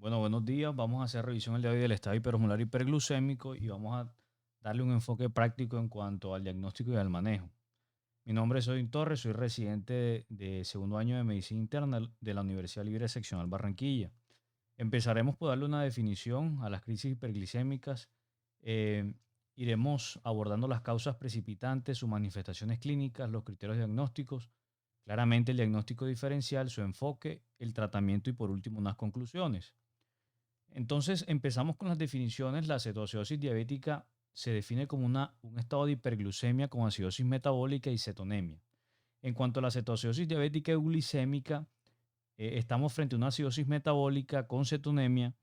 Bueno, buenos días. Vamos a hacer revisión el día de hoy del estado hiperosmolar hiperglucémico y vamos a darle un enfoque práctico en cuanto al diagnóstico y al manejo. Mi nombre es Odin Torres, soy residente de segundo año de medicina interna de la Universidad Libre Seccional Barranquilla. Empezaremos por darle una definición a las crisis hiperglicémicas. eh, Iremos abordando las causas precipitantes, sus manifestaciones clínicas, los criterios diagnósticos, claramente el diagnóstico diferencial, su enfoque, el tratamiento y por último unas conclusiones. Entonces, empezamos con las definiciones. La cetoacidosis diabética se define como un estado de hiperglucemia con acidosis metabólica y cetonemia. En cuanto a la cetoacidosis diabética euglicémica, estamos frente a una acidosis metabólica con cetonemia,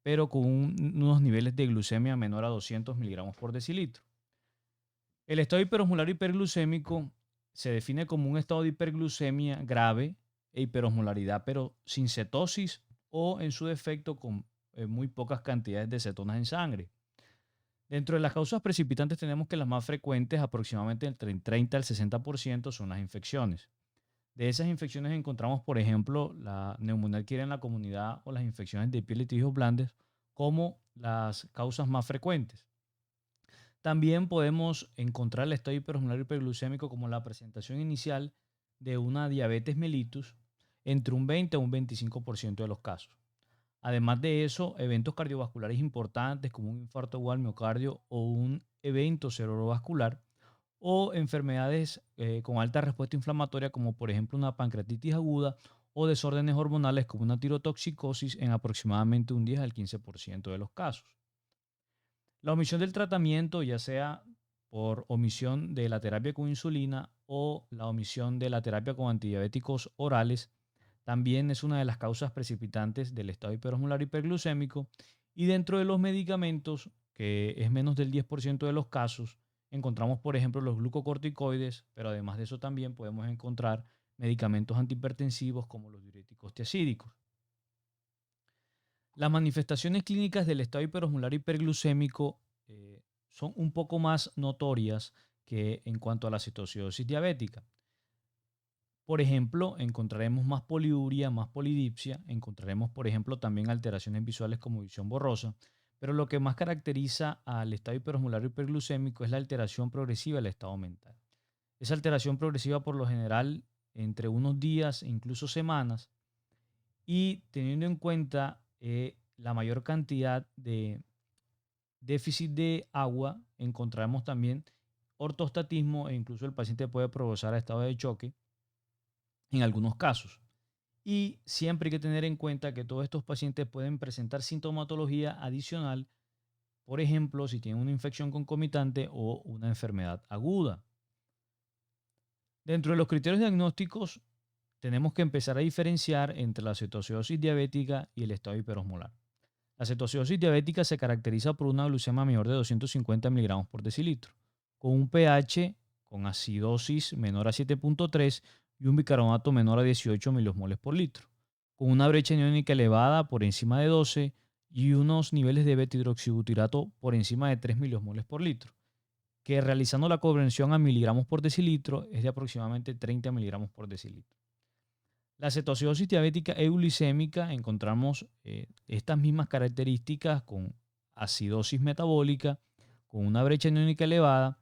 pero con unos niveles de glucemia menor a 200 miligramos por decilitro. El estado hiperosmolar hiperglucémico se define como un estado de hiperglucemia grave e hiperosmolaridad, pero sin cetosis o en su defecto con muy pocas cantidades de cetonas en sangre. Dentro de las causas precipitantes tenemos que las más frecuentes, aproximadamente entre el 30 al 60%, son las infecciones. De esas infecciones encontramos, por ejemplo, la neumonía adquirida en la comunidad o las infecciones de piel y tejidos blandos como las causas más frecuentes. También podemos encontrar el estado hiperosmolar hiperglucémico como la presentación inicial de una diabetes mellitus entre un 20 a un 25% de los casos. Además de eso, eventos cardiovasculares importantes como un infarto o al miocardio o un evento cerebrovascular o enfermedades con alta respuesta inflamatoria como por ejemplo una pancreatitis aguda o desórdenes hormonales como una tirotoxicosis en aproximadamente un 10 al 15% de los casos. La omisión del tratamiento, ya sea por omisión de la terapia con insulina o la omisión de la terapia con antidiabéticos orales, también es una de las causas precipitantes del estado hiperosmolar hiperglucémico. Y dentro de los medicamentos, que es menos del 10% de los casos, encontramos, por ejemplo, los glucocorticoides, pero además de eso también podemos encontrar medicamentos antihipertensivos como los diuréticos tiazídicos. Las manifestaciones clínicas del estado hiperosmolar hiperglucémico son un poco más notorias que en cuanto a la cetoacidosis diabética. Por ejemplo, encontraremos más poliuria, más polidipsia, encontraremos, por ejemplo, también alteraciones visuales como visión borrosa, pero lo que más caracteriza al estado hiperosmolar hiperglucémico es la alteración progresiva del estado mental. Esa alteración progresiva por lo general entre unos días e incluso semanas, y teniendo en cuenta la mayor cantidad de déficit de agua, encontramos también ortostatismo e incluso el paciente puede provocar estado de choque en algunos casos. Y siempre hay que tener en cuenta que todos estos pacientes pueden presentar sintomatología adicional, por ejemplo, si tienen una infección concomitante o una enfermedad aguda. Dentro de los criterios diagnósticos, tenemos que empezar a diferenciar entre la cetoacidosis diabética y el estado hiperosmolar. La cetoacidosis diabética se caracteriza por una glucemia mayor de 250 miligramos por decilitro, con un pH con acidosis menor a 7,3 y un bicarbonato menor a 18 milimoles por litro, con una brecha iónica elevada por encima de 12 y unos niveles de beta-hidroxibutirato por encima de 3 milimoles por litro, que realizando la conversión a miligramos por decilitro es de aproximadamente 30 miligramos por decilitro. La cetoacidosis diabética euglicémica encontramos estas mismas características con acidosis metabólica, con una brecha iónica elevada,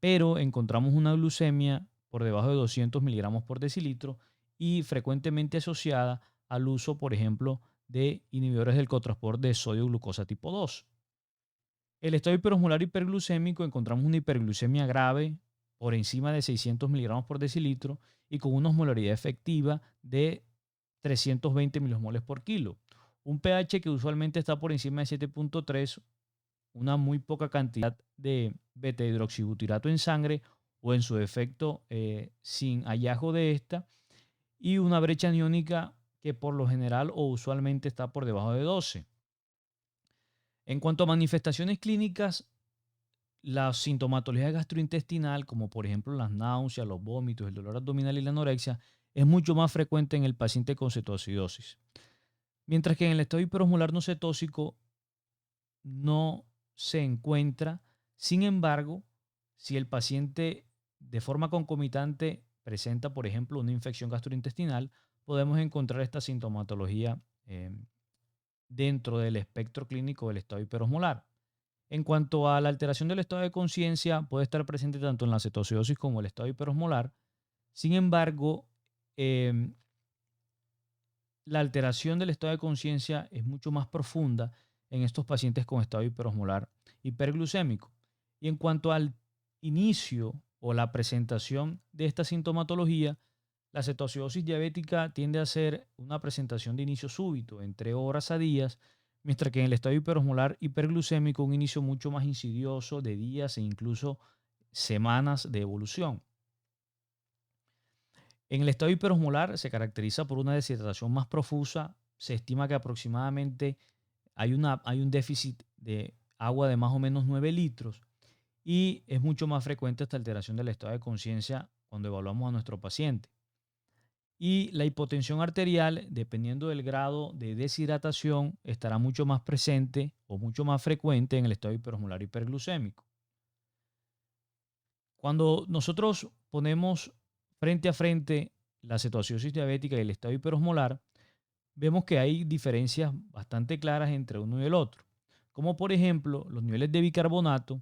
pero encontramos una glucemia por debajo de 200 miligramos por decilitro y frecuentemente asociada al uso, por ejemplo, de inhibidores del cotransporte de sodio glucosa tipo 2. El estado hiperosmolar hiperglucémico encontramos una hiperglucemia grave por encima de 600 miligramos por decilitro y con una osmolaridad efectiva de 320 milimoles por kilo. Un pH que usualmente está por encima de 7,3, una muy poca cantidad de beta-hidroxibutirato en sangre o en su defecto sin hallazgo de esta, y una brecha aniónica que por lo general o usualmente está por debajo de 12. En cuanto a manifestaciones clínicas, la sintomatología gastrointestinal, como por ejemplo las náuseas, los vómitos, el dolor abdominal y la anorexia, es mucho más frecuente en el paciente con cetoacidosis. Mientras que en el estado hiperosmolar no cetóxico no se encuentra. Sin embargo, si el paciente de forma concomitante presenta, por ejemplo, una infección gastrointestinal, podemos encontrar esta sintomatología dentro del espectro clínico del estado hiperosmolar. En cuanto a la alteración del estado de conciencia, puede estar presente tanto en la cetoacidosis como el estado hiperosmolar. Sin embargo, em, la alteración del estado de conciencia es mucho más profunda en estos pacientes con estado hiperosmolar hiperglucémico. Y en cuanto al inicio o la presentación de esta sintomatología, la cetoacidosis diabética tiende a ser una presentación de inicio súbito, entre horas a días, mientras que en el estado hiperosmolar hiperglucémico un inicio mucho más insidioso de días e incluso semanas de evolución. En el estado hiperosmolar se caracteriza por una deshidratación más profusa. Se estima que aproximadamente hay un déficit de agua de más o menos 9 litros y es mucho más frecuente esta alteración del estado de conciencia cuando evaluamos a nuestro paciente. Y la hipotensión arterial, dependiendo del grado de deshidratación, estará mucho más presente o mucho más frecuente en el estado hiperosmolar hiperglucémico. Cuando nosotros ponemos frente a frente la cetoacidosis diabética y el estado hiperosmolar, vemos que hay diferencias bastante claras entre uno y el otro, como por ejemplo los niveles de bicarbonato,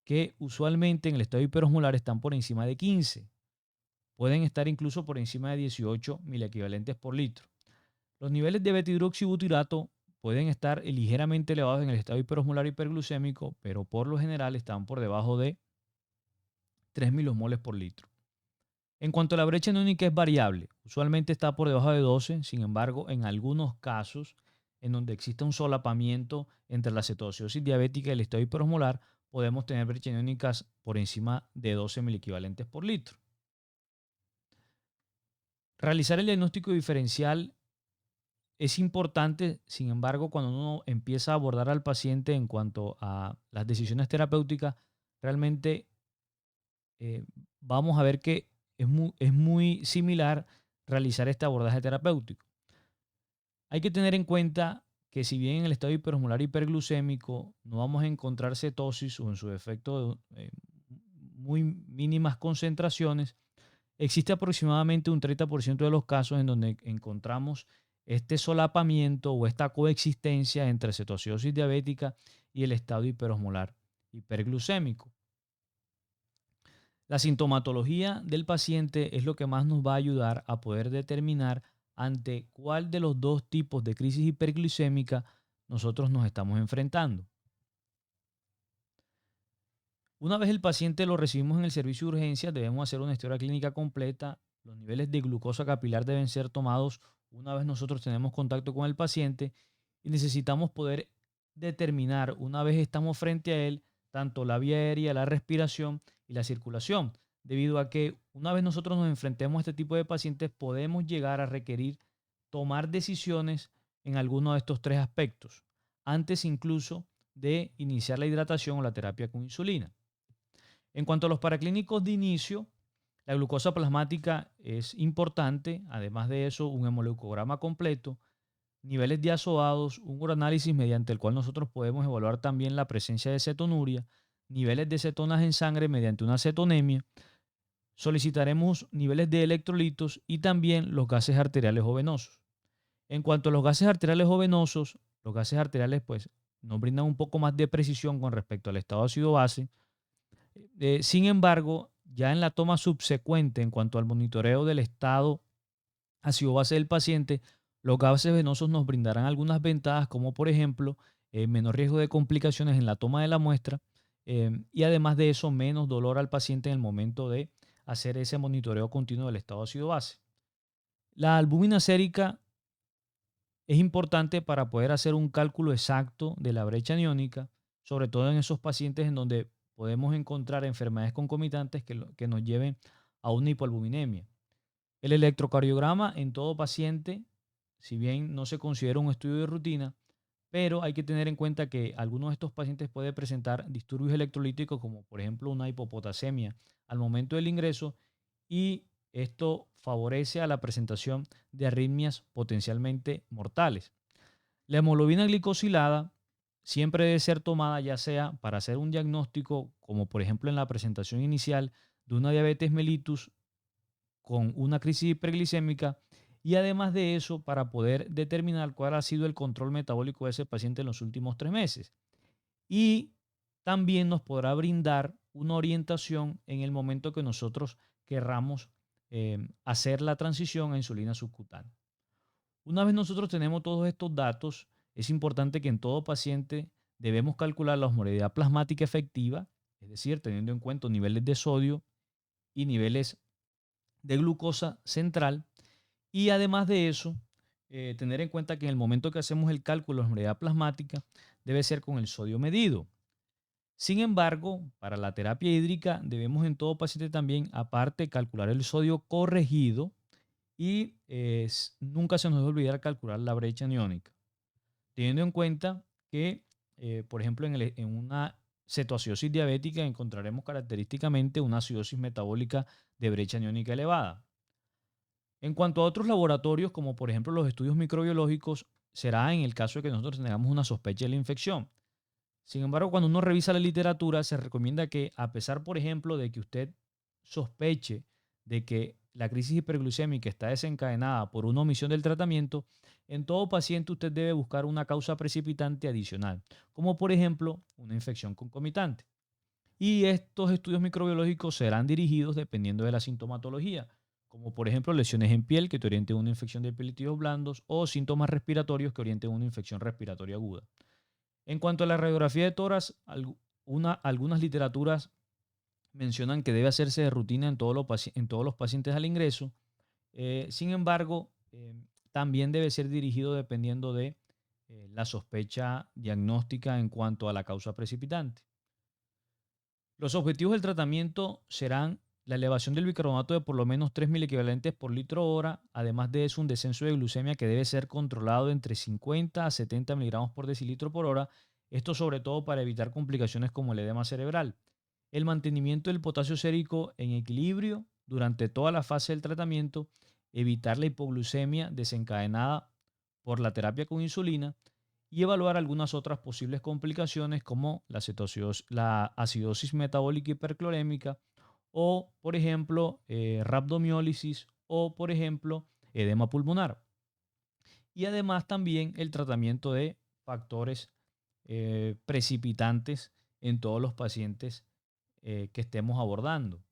que usualmente en el estado hiperosmolar están por encima de 15, pueden estar incluso por encima de 18 miliequivalentes por litro. Los niveles de beta-hidroxibutirato pueden estar ligeramente elevados en el estado hiperosmolar hiperglucémico, pero por lo general están por debajo de 3 milosmoles por litro. En cuanto a la brecha neónica es variable, usualmente está por debajo de 12, sin embargo, en algunos casos en donde existe un solapamiento entre la cetoacidosis diabética y el estado hiperosmolar, podemos tener brechas neónicas por encima de 12 miliequivalentes por litro. Realizar el diagnóstico diferencial es importante, sin embargo, cuando uno empieza a abordar al paciente en cuanto a las decisiones terapéuticas, realmente vamos a ver que es muy similar realizar este abordaje terapéutico. Hay que tener en cuenta que si bien en el estado hiperosmolar hiperglucémico no vamos a encontrar cetosis o en su defecto muy mínimas concentraciones, existe aproximadamente un 30% de los casos en donde encontramos este solapamiento o esta coexistencia entre cetoacidosis diabética y el estado hiperosmolar hiperglucémico. La sintomatología del paciente es lo que más nos va a ayudar a poder determinar ante cuál de los dos tipos de crisis hiperglicémica nosotros nos estamos enfrentando. Una vez el paciente lo recibimos en el servicio de urgencias, debemos hacer una historia clínica completa. Los niveles de glucosa capilar deben ser tomados una vez nosotros tenemos contacto con el paciente y necesitamos poder determinar, una vez estamos frente a él, tanto la vía aérea, la respiración y la circulación, debido a que una vez nosotros nos enfrentemos a este tipo de pacientes podemos llegar a requerir tomar decisiones en alguno de estos tres aspectos, antes incluso de iniciar la hidratación o la terapia con insulina. En cuanto a los paraclínicos de inicio, la glucosa plasmática es importante, además de eso, un hemoleucograma completo, niveles de azoados, un uranálisis mediante el cual nosotros podemos evaluar también la presencia de cetonuria, niveles de cetonas en sangre mediante una cetonemia, solicitaremos niveles de electrolitos y también los gases arteriales o venosos. En cuanto a los gases arteriales o venosos, los gases arteriales pues nos brindan un poco más de precisión con respecto al estado ácido-base. Sin embargo, ya en la toma subsecuente, en cuanto al monitoreo del estado ácido-base del paciente, los gases venosos nos brindarán algunas ventajas, como por ejemplo, menor riesgo de complicaciones en la toma de la muestra y además de eso, menos dolor al paciente en el momento de hacer ese monitoreo continuo del estado ácido-base. La albúmina sérica es importante para poder hacer un cálculo exacto de la brecha aniónica, sobre todo en esos pacientes en donde podemos encontrar enfermedades concomitantes que nos lleven a una hipoalbuminemia. El electrocardiograma en todo paciente, si bien no se considera un estudio de rutina, pero hay que tener en cuenta que algunos de estos pacientes pueden presentar disturbios electrolíticos como por ejemplo una hipopotasemia al momento del ingreso y esto favorece a la presentación de arritmias potencialmente mortales. La hemoglobina glicosilada siempre debe ser tomada ya sea para hacer un diagnóstico como por ejemplo en la presentación inicial de una diabetes mellitus con una crisis hiperglicémica y además de eso para poder determinar cuál ha sido el control metabólico de ese paciente en los últimos 3 meses. Y también nos podrá brindar una orientación en el momento que nosotros querramos hacer la transición a insulina subcutánea. Una vez nosotros tenemos todos estos datos, es importante que en todo paciente debemos calcular la osmolaridad plasmática efectiva, es decir, teniendo en cuenta niveles de sodio y niveles de glucosa central. Y además de eso, tener en cuenta que en el momento que hacemos el cálculo de la osmolaridad plasmática debe ser con el sodio medido. Sin embargo, para la terapia hídrica debemos en todo paciente también, aparte, calcular el sodio corregido y nunca se nos debe olvidar calcular la brecha aniónica, teniendo en cuenta que, por ejemplo, en una cetoacidosis diabética encontraremos característicamente una acidosis metabólica de brecha aniónica elevada. En cuanto a otros laboratorios, como por ejemplo los estudios microbiológicos, será en el caso de que nosotros tengamos una sospecha de la infección. Sin embargo, cuando uno revisa la literatura, se recomienda que, a pesar, por ejemplo, de que usted sospeche de que la crisis hiperglucémica está desencadenada por una omisión del tratamiento, en todo paciente usted debe buscar una causa precipitante adicional, como por ejemplo una infección concomitante. Y estos estudios microbiológicos serán dirigidos dependiendo de la sintomatología, como por ejemplo lesiones en piel que te orienten a una infección de epitelioides blandos o síntomas respiratorios que orienten a una infección respiratoria aguda. En cuanto a la radiografía de tórax, algunas literaturas mencionan que debe hacerse de rutina en todos los pacientes al ingreso. Sin embargo, también debe ser dirigido dependiendo de la sospecha diagnóstica en cuanto a la causa precipitante. Los objetivos del tratamiento serán la elevación del bicarbonato de por lo menos 3 equivalentes por litro hora, además de eso un descenso de glucemia que debe ser controlado entre 50 a 70 miligramos por decilitro por hora, esto sobre todo para evitar complicaciones como el edema cerebral. El mantenimiento del potasio sérico en equilibrio durante toda la fase del tratamiento, evitar la hipoglucemia desencadenada por la terapia con insulina y evaluar algunas otras posibles complicaciones como la acidosis metabólica hiperclorémica o, por ejemplo, rhabdomiólisis o, por ejemplo, edema pulmonar. Y además también el tratamiento de factores precipitantes en todos los pacientes que estemos abordando.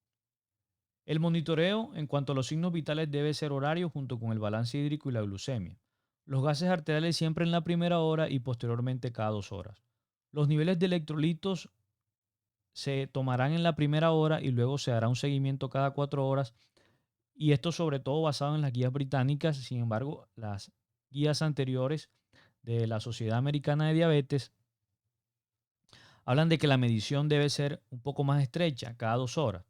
El monitoreo en cuanto a los signos vitales debe ser horario junto con el balance hídrico y la glucemia. Los gases arteriales siempre en la primera hora y posteriormente cada 2 horas. Los niveles de electrolitos se tomarán en la primera hora y luego se hará un seguimiento cada 4 horas. Y esto sobre todo basado en las guías británicas. Sin embargo, las guías anteriores de la Sociedad Americana de Diabetes hablan de que la medición debe ser un poco más estrecha, cada 2 horas.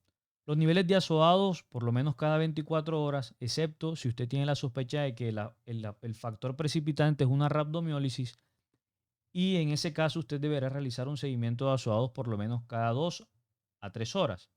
Los niveles de azoados, por lo menos cada 24 horas, excepto si usted tiene la sospecha de que el factor precipitante es una rhabdomiólisis, y en ese caso usted deberá realizar un seguimiento de azoados por lo menos cada 2 a 3 horas.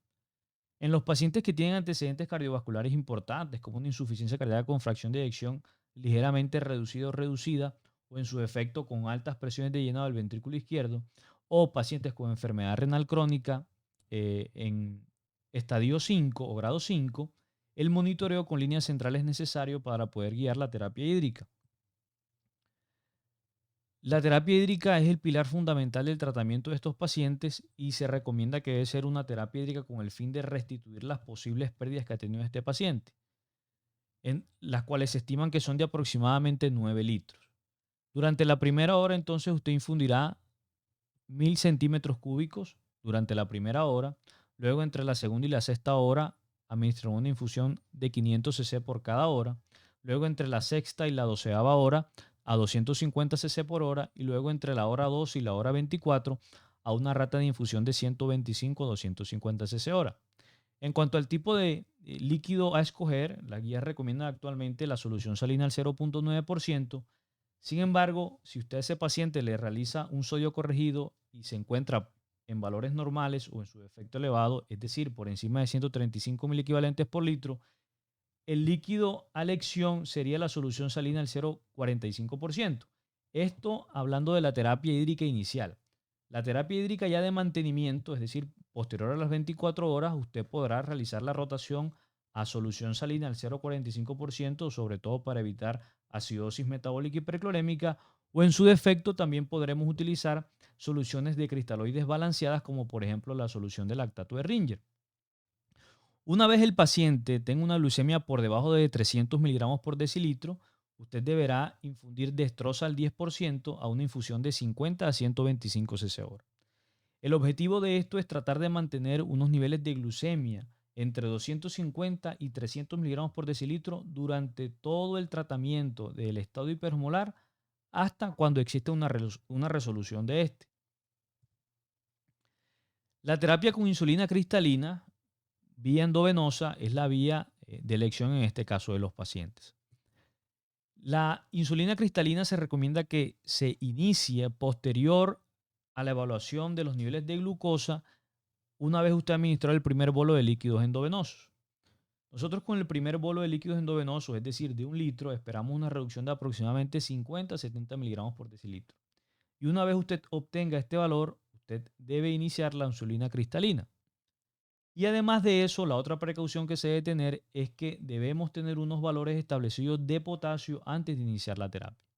En los pacientes que tienen antecedentes cardiovasculares importantes, como una insuficiencia cardíaca con fracción de eyección ligeramente reducida o reducida, o en su defecto con altas presiones de llenado del ventrículo izquierdo, o pacientes con enfermedad renal crónica en estadio 5 o grado 5, el monitoreo con líneas centrales es necesario para poder guiar la terapia hídrica. La terapia hídrica es el pilar fundamental del tratamiento de estos pacientes y se recomienda que debe ser una terapia hídrica con el fin de restituir las posibles pérdidas que ha tenido este paciente, en las cuales se estiman que son de aproximadamente 9 litros. Durante la primera hora, entonces, usted infundirá 1000 centímetros cúbicos durante la primera hora. Luego, entre la segunda y la sexta hora, administrará una infusión de 500 cc por cada hora. Luego, entre la sexta y la 12ª hora, a 250 cc por hora. Y luego, entre la hora 2 y la hora 24, a una rata de infusión de 125 a 250 cc hora. En cuanto al tipo de líquido a escoger, la guía recomienda actualmente la solución salina al 0.9%. Sin embargo, si usted a ese paciente le realiza un sodio corregido y se encuentra en valores normales o en su defecto elevado, es decir, por encima de 135 equivalentes por litro, el líquido a elección sería la solución salina al 0.45%. Esto hablando de la terapia hídrica inicial. La terapia hídrica ya de mantenimiento, es decir, posterior a las 24 horas, usted podrá realizar la rotación a solución salina al 0,45%, sobre todo para evitar acidosis metabólica hiperclorémica, o en su defecto también podremos utilizar soluciones de cristaloides balanceadas, como por ejemplo la solución de lactato de Ringer. Una vez el paciente tenga una glucemia por debajo de 300 miligramos por decilitro, usted deberá infundir dextrosa al 10% a una infusión de 50 a 125 cc hora. El objetivo de esto es tratar de mantener unos niveles de glucemia entre 250 y 300 miligramos por decilitro durante todo el tratamiento del estado hiperosmolar hasta cuando existe una resolución de este. La terapia con insulina cristalina vía endovenosa es la vía de elección en este caso de los pacientes. La insulina cristalina se recomienda que se inicie posterior a la evaluación de los niveles de glucosa una vez usted administró el primer bolo de líquidos endovenosos. Nosotros con el primer bolo de líquidos endovenosos, es decir, de 1 litro, esperamos una reducción de aproximadamente 50 a 70 miligramos por decilitro. Y una vez usted obtenga este valor, usted debe iniciar la insulina cristalina. Y además de eso, la otra precaución que se debe tener es que debemos tener unos valores establecidos de potasio antes de iniciar la terapia.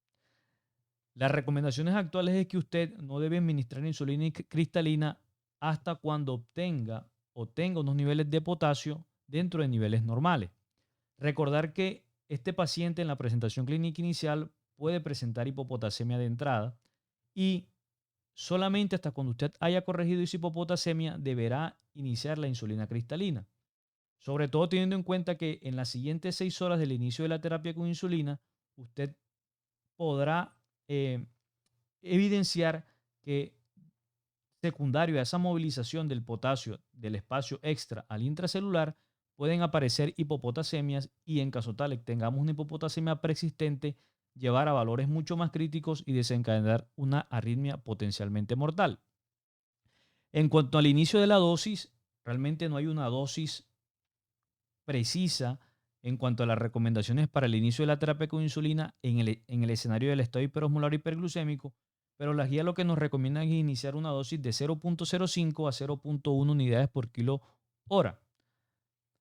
Las recomendaciones actuales es que usted no debe administrar insulina cristalina hasta cuando obtenga o tenga unos niveles de potasio dentro de niveles normales. Recordar que este paciente en la presentación clínica inicial puede presentar hipopotasemia de entrada y solamente hasta cuando usted haya corregido esa hipopotasemia deberá iniciar la insulina cristalina. Sobre todo teniendo en cuenta que en las siguientes 6 horas del inicio de la terapia con insulina, usted podrá evidenciar que secundario a esa movilización del potasio del espacio extra al intracelular, pueden aparecer hipopotasemias y en caso tal que tengamos una hipopotasemia persistente, llevar a valores mucho más críticos y desencadenar una arritmia potencialmente mortal. En cuanto al inicio de la dosis, realmente no hay una dosis precisa en cuanto a las recomendaciones para el inicio de la terapia con insulina en el escenario del estado hiperosmolar hiperglucémico, pero las guías lo que nos recomiendan es iniciar una dosis de 0,05 a 0,1 unidades por kilo hora.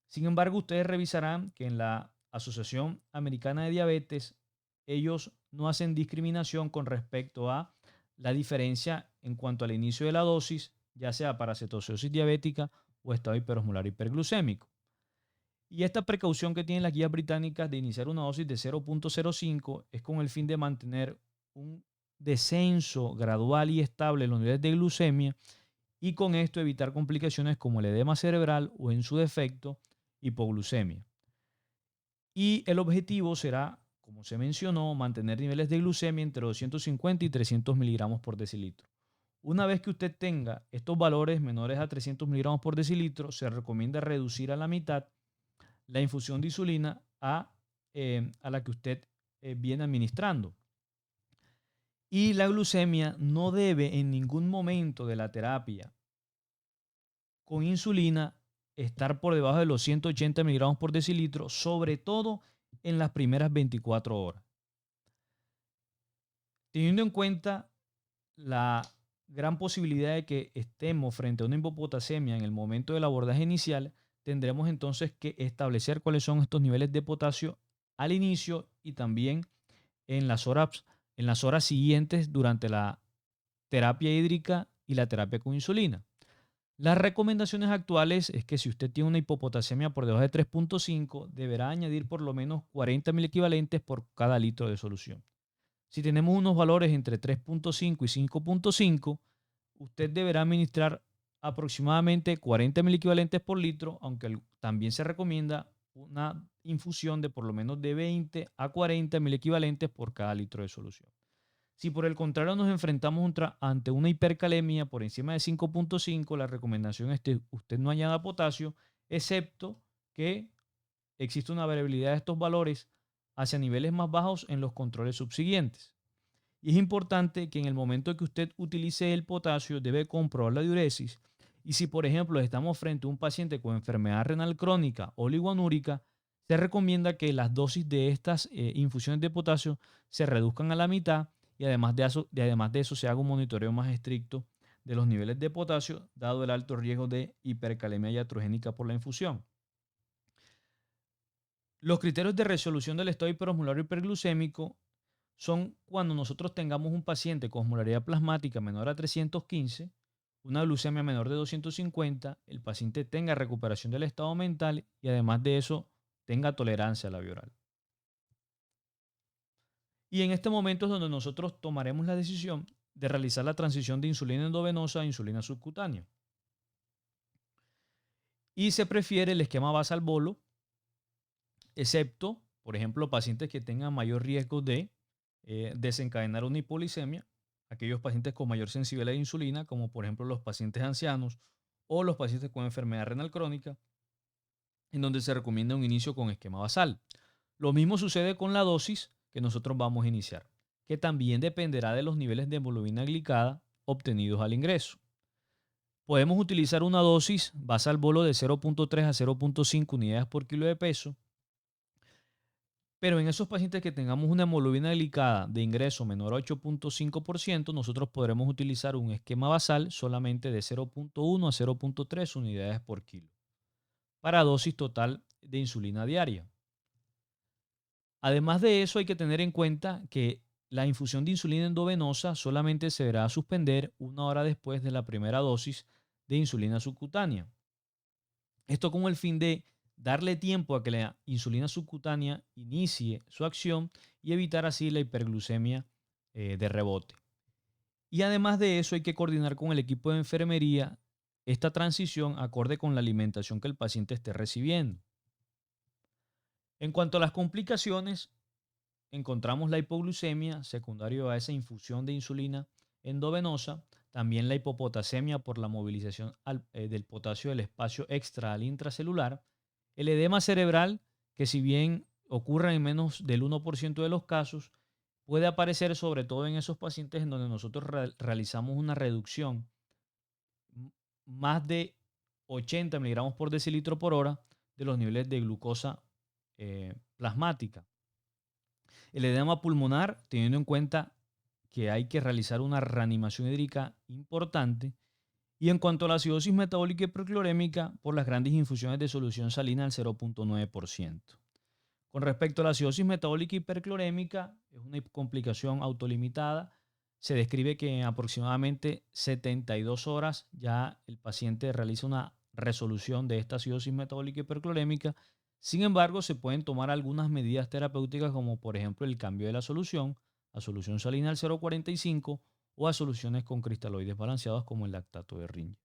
Sin embargo, ustedes revisarán que en la Asociación Americana de Diabetes, ellos no hacen discriminación con respecto a la diferencia en cuanto al inicio de la dosis, ya sea para cetoacidosis diabética o estado hiperosmolar hiperglucémico. Y esta precaución que tienen las guías británicas de iniciar una dosis de 0,05 es con el fin de mantener un descenso gradual y estable en los niveles de glucemia y con esto evitar complicaciones como el edema cerebral o en su defecto hipoglucemia. Y el objetivo será, como se mencionó, mantener niveles de glucemia entre 250 y 300 miligramos por decilitro. Una vez que usted tenga estos valores menores a 300 miligramos por decilitro, se recomienda reducir a la mitad la infusión de insulina a la que usted viene administrando. Y la glucemia no debe en ningún momento de la terapia con insulina estar por debajo de los 180 miligramos por decilitro, sobre todo en las primeras 24 horas. Teniendo en cuenta la gran posibilidad de que estemos frente a una hipopotasemia en el momento del abordaje inicial, tendremos entonces que establecer cuáles son estos niveles de potasio al inicio y también en las horas siguientes durante la terapia hídrica y la terapia con insulina. Las recomendaciones actuales es que si usted tiene una hipopotasemia por debajo de 3,5, deberá añadir por lo menos 40 mil equivalentes por cada litro de solución. Si tenemos unos valores entre 3,5 y 5,5, usted deberá administrar aproximadamente 40 mil equivalentes por litro, aunque también se recomienda una infusión de por lo menos de 20 a 40 mil equivalentes por cada litro de solución. Si por el contrario nos enfrentamos ante una hipercalemia por encima de 5,5, la recomendación es que usted no añada potasio, excepto que existe una variabilidad de estos valores hacia niveles más bajos en los controles subsiguientes. Y es importante que en el momento que usted utilice el potasio debe comprobar la diuresis. Y si, por ejemplo, estamos frente a un paciente con enfermedad renal crónica o oligoanúrica, se recomienda que las dosis de estas infusiones de potasio se reduzcan a la mitad y además de eso se haga un monitoreo más estricto de los niveles de potasio, dado el alto riesgo de hipercalemia iatrogénica por la infusión. Los criterios de resolución del estado hiperosmolario hiperglucémico son cuando nosotros tengamos un paciente con osmolaridad plasmática menor a 315, una glucemia menor de 250, el paciente tenga recuperación del estado mental y además de eso tenga tolerancia a la vía oral. Y en este momento es donde nosotros tomaremos la decisión de realizar la transición de insulina endovenosa a insulina subcutánea. Y se prefiere el esquema basal bolo, excepto, por ejemplo, pacientes que tengan mayor riesgo de desencadenar una hipoglicemia, aquellos pacientes con mayor sensibilidad a la insulina, como por ejemplo los pacientes ancianos o los pacientes con enfermedad renal crónica, en donde se recomienda un inicio con esquema basal. Lo mismo sucede con la dosis que nosotros vamos a iniciar, que también dependerá de los niveles de hemoglobina glicada obtenidos al ingreso. Podemos utilizar una dosis basal bolo de 0.3 a 0.5 unidades por kilo de peso, pero en esos pacientes que tengamos una hemoglobina glicada de ingreso menor a 8.5%, nosotros podremos utilizar un esquema basal solamente de 0.1 a 0.3 unidades por kilo para dosis total de insulina diaria. Además de eso, hay que tener en cuenta que la infusión de insulina endovenosa solamente se deberá suspender 1 hora después de la primera dosis de insulina subcutánea. Esto con el fin de darle tiempo a que la insulina subcutánea inicie su acción y evitar así la hiperglucemia de rebote. Y además de eso, hay que coordinar con el equipo de enfermería esta transición acorde con la alimentación que el paciente esté recibiendo. En cuanto a las complicaciones, encontramos la hipoglucemia secundario a esa infusión de insulina endovenosa, también la hipopotasemia por la movilización del potasio del espacio extra al intracelular, el edema cerebral, que si bien ocurre en menos del 1% de los casos, puede aparecer sobre todo en esos pacientes en donde nosotros realizamos una reducción más de 80 miligramos por decilitro por hora de los niveles de glucosa plasmática. El edema pulmonar, teniendo en cuenta que hay que realizar una reanimación hídrica importante. Y en cuanto a la acidosis metabólica hiperclorémica, por las grandes infusiones de solución salina al 0.9%. Con respecto a la acidosis metabólica hiperclorémica, es una complicación autolimitada. Se describe que en aproximadamente 72 horas ya el paciente realiza una resolución de esta acidosis metabólica hiperclorémica. Sin embargo, se pueden tomar algunas medidas terapéuticas como por ejemplo el cambio de la solución a solución salina al 0.45 o a soluciones con cristaloides balanceados como el lactato de Ringe.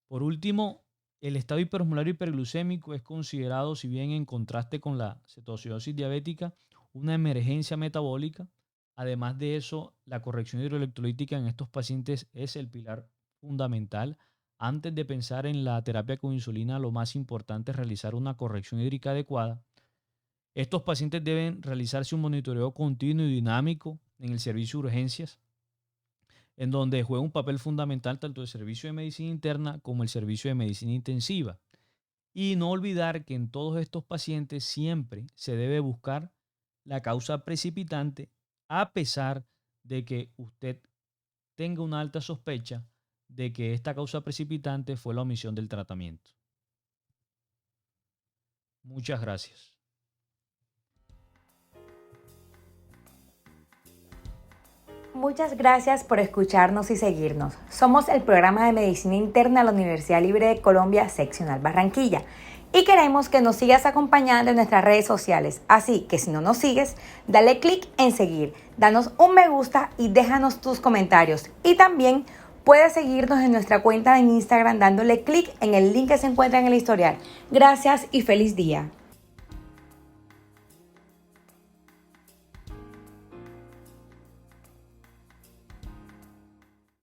Por último, el estado hiperosmolario hiperglucémico es considerado, si bien en contraste con la cetoacidosis diabética, una emergencia metabólica. Además de eso, la corrección hidroelectrolítica en estos pacientes es el pilar fundamental. Antes de pensar en la terapia con insulina, lo más importante es realizar una corrección hídrica adecuada. Estos pacientes deben realizarse un monitoreo continuo y dinámico en el servicio de urgencias, en donde juega un papel fundamental tanto el servicio de medicina interna como el servicio de medicina intensiva. Y no olvidar que en todos estos pacientes siempre se debe buscar la causa precipitante, a pesar de que usted tenga una alta sospecha de que esta causa precipitante fue la omisión del tratamiento. Muchas gracias. Muchas gracias por escucharnos y seguirnos. Somos el programa de Medicina Interna de la Universidad Libre de Colombia, seccional Barranquilla. Y queremos que nos sigas acompañando en nuestras redes sociales. Así que si no nos sigues, dale clic en seguir, danos un me gusta y déjanos tus comentarios. Y también puedes seguirnos en nuestra cuenta en Instagram dándole clic en el link que se encuentra en el historial. Gracias y feliz día.